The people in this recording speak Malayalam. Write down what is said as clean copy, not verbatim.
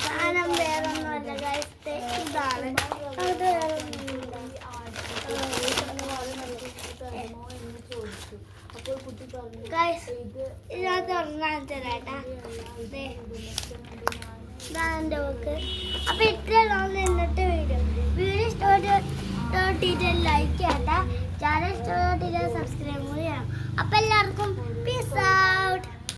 സാധനം വേറൊന്നുമല്ല ഇതാണ്. അത് ഇതിനകത്ത് ഒരെണ്ണം തരാട്ടാ. ഇതാണെൻ്റെ ബുക്ക്. അപ്പൊ ഇത്രയുള്ള ഇന്നത്തെ വീഡിയോ ഇഷ്ടപ്പെട്ടിട്ട് ലൈക്ക് ചെയ്യാട്ടാ. ചാനൽ ഇഷ്ടപ്പെട്ടിട്ട് സബ്സ്ക്രൈബ് ചെയ്യണം. അപ്പൊ എല്ലാവർക്കും പീസാ.